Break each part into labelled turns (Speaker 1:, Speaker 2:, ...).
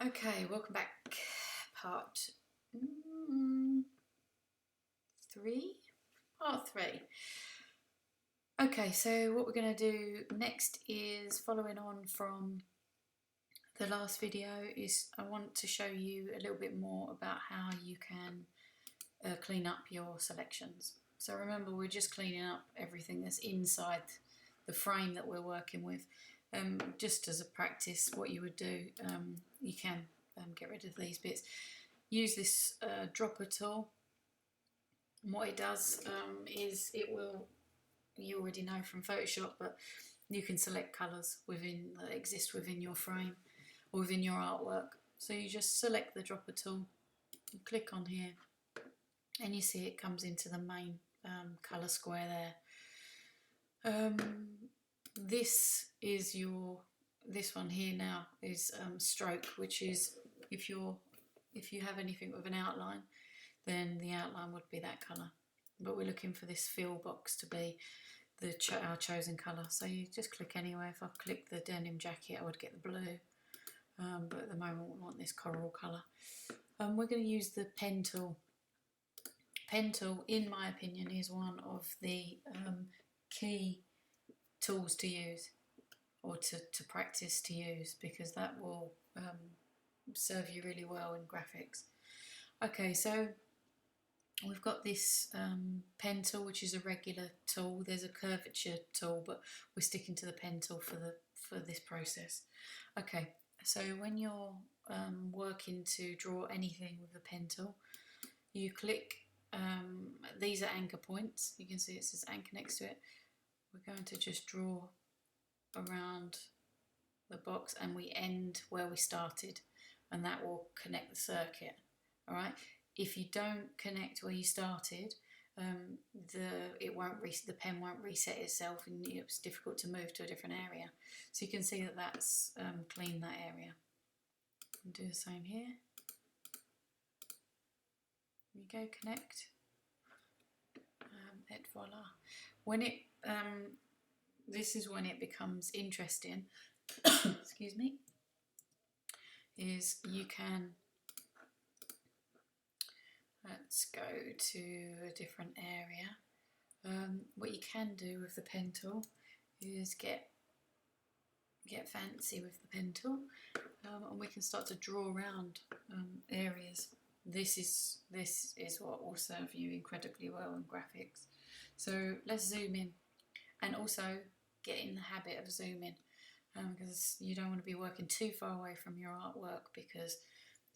Speaker 1: Okay, welcome back. Part 3? Part 3. Okay, so what we're going to do next is, following on from the last video, is I want to show you a little bit more about how you can clean up your selections. So remember, we're just cleaning up everything that's inside the frame that we're working with. Just as a practice, what you would do, you can get rid of these bits. Use this dropper tool. And what it does is it will, you already know from Photoshop, but you can select colours that exist within your frame or within your artwork. So you just select the dropper tool, you click on here, and you see it comes into the main colour square there. This one here now is stroke, which is if you have anything with an outline, then the outline would be that colour. But we're looking for this fill box to be our chosen colour. So you just click anywhere. If I click the denim jacket, I would get the blue. But at the moment we want this coral colour. We're going to use the pen tool. Pen tool, in my opinion, is one of the key tools to use, or to practice to use, because that will serve you really well in graphics. Okay, so we've got this pen tool, which is a regular tool. There's a curvature tool, but we're sticking to the pen tool for this process. Okay, so when you're working to draw anything with the pen tool, you click, these are anchor points. You can see it says anchor next to it. We're going to just draw around the box, and we end where we started, and that will connect the circuit. All right. If you don't connect where you started, the pen won't reset itself, and it's difficult to move to a different area. So you can see that that's cleaned that area. And do the same here. There you go, connect. Et voila. When it this is when it becomes interesting. Excuse me. Is you can, let's go to a different area. What you can do with the pen tool is get fancy with the pen tool, and we can start to draw around areas. This is what will serve you incredibly well in graphics. So let's zoom in, and also get in the habit of zooming, because you don't want to be working too far away from your artwork, because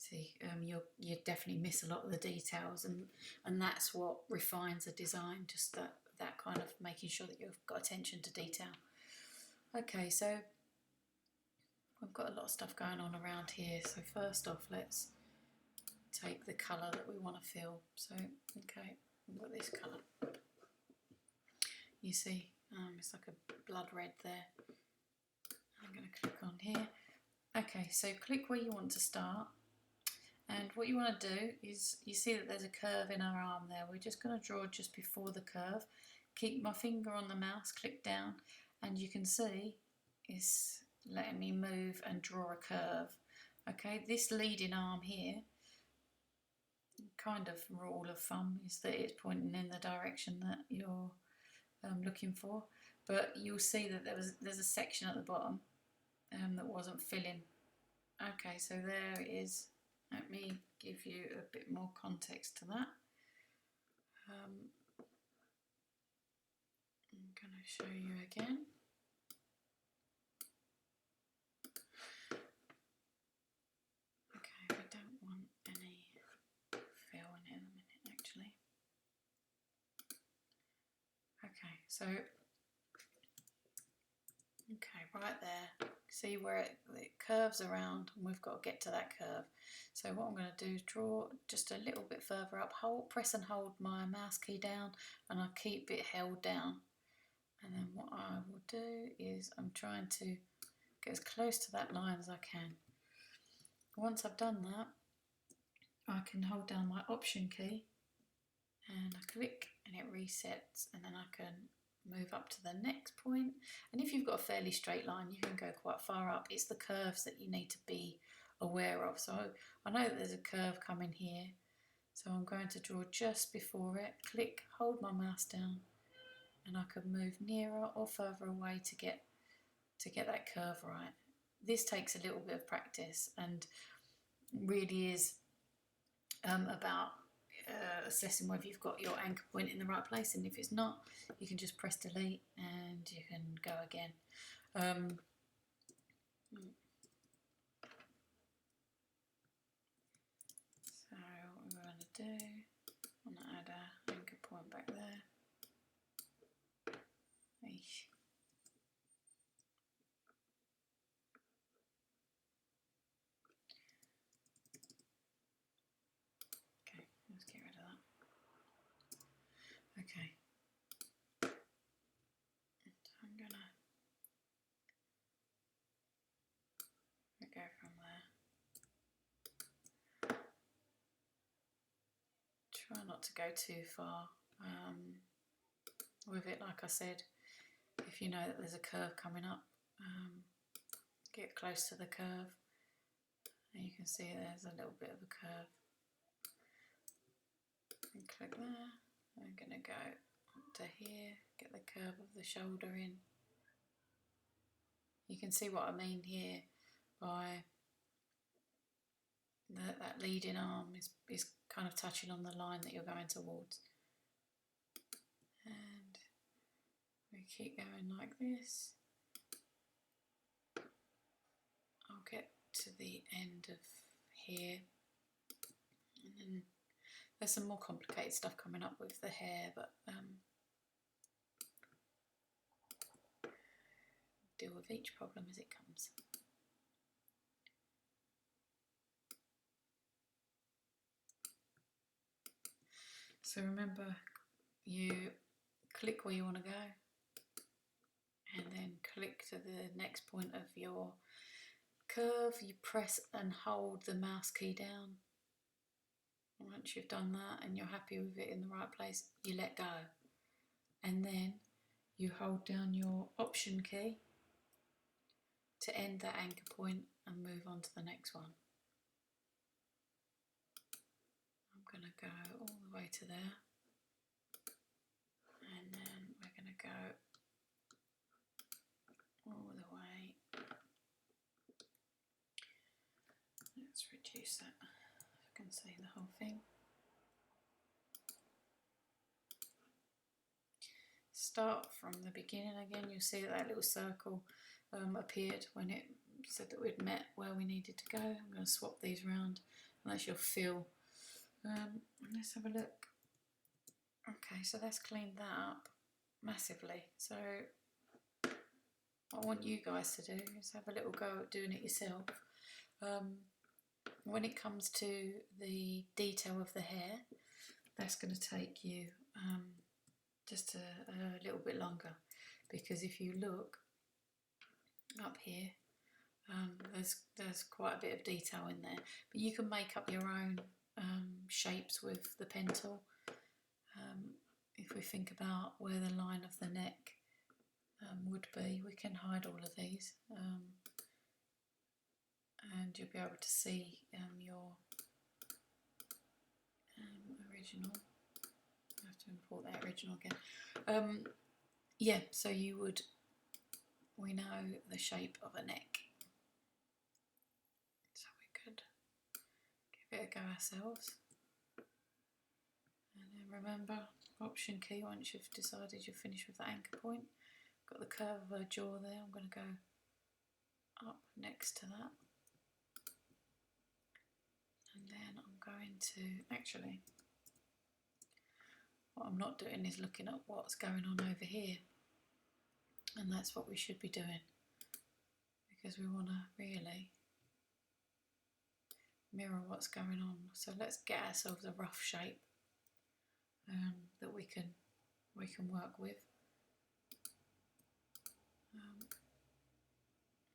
Speaker 1: you definitely miss a lot of the details, and that's what refines a design, just that kind of making sure that you've got attention to detail. Okay, so we've got a lot of stuff going on around here. So first off, let's take the colour that we want to fill. So okay, we've got this colour. You see, it's like a blood red there. I'm going to click on here. Okay, so click where you want to start, and what you want to do is, you see that there's a curve in our arm there. We're just going to draw just before the curve. Keep my finger on the mouse, click down, and you can see it's letting me move and draw a curve. Okay, this leading arm here, kind of rule of thumb is that it's pointing in the direction that you're looking for, but you'll see that there's a section at the bottom that wasn't filling. Okay, so there it is. Let me give you a bit more context to that. I'm going to show you again. Okay, we don't want any fill in it a minute, actually. Okay, so right there, see where it curves around, and we've got to get to that curve. So what I'm going to do is draw just a little bit further up, press and hold my mouse key down, and I keep it held down. And then what I will do is I'm trying to get as close to that line as I can. Once I've done that, I can hold down my Option key, and I click, and it resets, and then I can move up to the next point. And if you've got a fairly straight line, you can go quite far up. It's the curves that you need to be aware of. So I know that there's a curve coming here, so I'm going to draw just before it, click, hold my mouse down, and I can move nearer or further away to get that curve right. This takes a little bit of practice and really is about assessing whether you've got your anchor point in the right place, and if it's not, you can just press delete and you can go again. So what we're going to do, I'm going to add an anchor point back there. Eesh. Okay, let's get rid of that. Okay, so I'm going to go from there. Try not to go too far with it. Like I said, if you know that there's a curve coming up, get close to the curve, and you can see there's a little bit of a curve. And click there. I'm going to go up to here, get the curve of the shoulder in. You can see what I mean here by that leading arm is kind of touching on the line that you're going towards. And we keep going like this. I'll get to the end of here, and then there's some more complicated stuff coming up with the hair, but deal with each problem as it comes. So remember, you click where you want to go, and then click to the next point of your curve. You press and hold the mouse key down. Once you've done that and you're happy with it in the right place, you let go, and then you hold down your Option key to end that anchor point and move on to the next one. I'm going to go all the way to there, and then we're going to go all the way. Let's reduce that so I can see the whole thing. Start from the beginning again. You'll see that little circle appeared when it said that we'd met where we needed to go. I'm going to swap these around, and that's your fill. Let's have a look. Okay, so that's cleaned that up massively. So what I want you guys to do is have a little go at doing it yourself. When it comes to the detail of the hair, that's going to take you just a little bit longer, because if you look up here, there's quite a bit of detail in there, but you can make up your own shapes with the pen tool. If we think about where the line of the neck would be, we can hide all of these, and you'll be able to see your original. I have to import that original again. Yeah, so we know the shape of a neck, so we could give it a go ourselves. And then remember, Option key once you've decided you're finished with the anchor point. Got the curve of her jaw there. I'm going to go up next to that, and then I'm going to actually, what I'm not doing is looking at what's going on over here, and that's what we should be doing, because we want to really mirror what's going on. So let's get ourselves a rough shape that we can work with,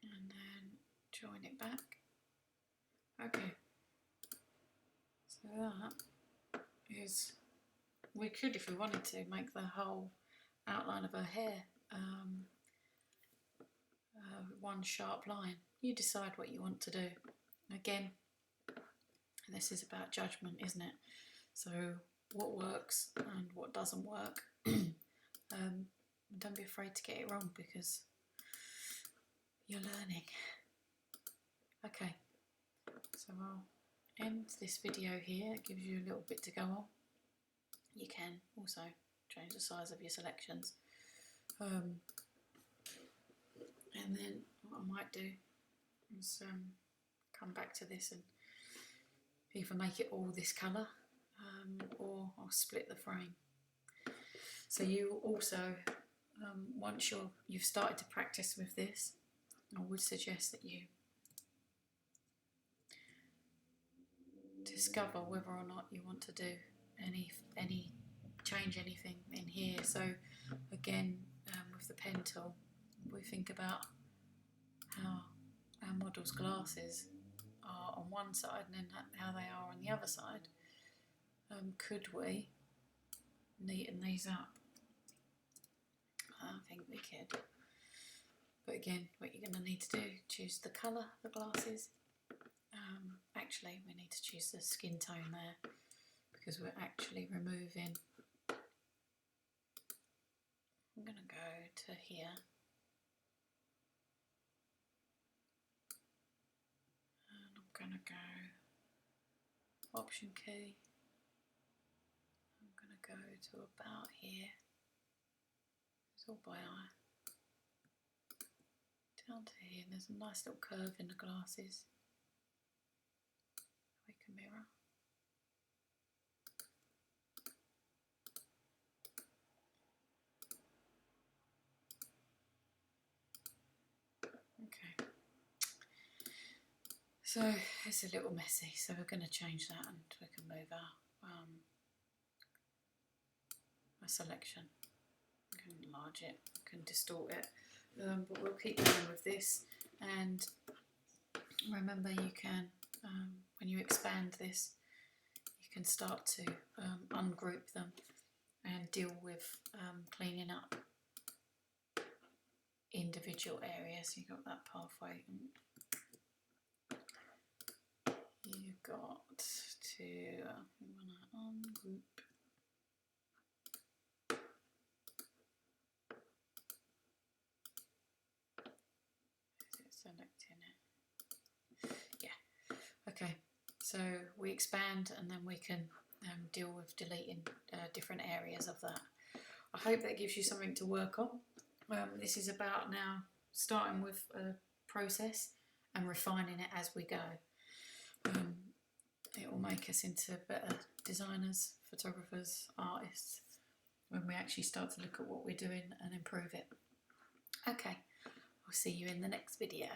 Speaker 1: and then join it back. Okay, so that is, we could, if we wanted to, make the whole outline of her hair one sharp line. You decide what you want to do. Again, this is about judgment, isn't it? So what works and what doesn't work. Don't be afraid to get it wrong, because you're learning. Okay, so I'll end this video here. It gives you a little bit to go on. You can also change the size of your selections. And then what I might do is come back to this and either make it all this colour, or I'll split the frame. So you also, once you've started to practice with this, I would suggest that you discover whether or not you want to do change anything in here. So again, with the pen tool, we think about how our model's glasses are on one side and then how they are on the other side. Could we neaten these up? I think we could. But again, what you're going to need to do, choose the colour of the glasses. Actually, we need to choose the skin tone there, because we're actually removing. I'm going to go to here. And I'm going to go Option key. I'm going to go to about here. It's all by eye. Down to here, and there's a nice little curve in the glasses. We can mirror. Okay. So it's a little messy, so we're going to change that, and we can move our selection. We can enlarge it, we can distort it, but we'll keep going with this. And remember, you can, when you expand this, you can start to ungroup them and deal with cleaning up individual areas. You've got that pathway. You've got to ungroup. Is it selecting it? Yeah. Okay. So we expand, and then we can deal with deleting different areas of that. I hope that gives you something to work on. This is about now starting with a process and refining it as we go. It will make us into better designers, photographers, artists, when we actually start to look at what we're doing and improve it. Okay, I'll see you in the next video.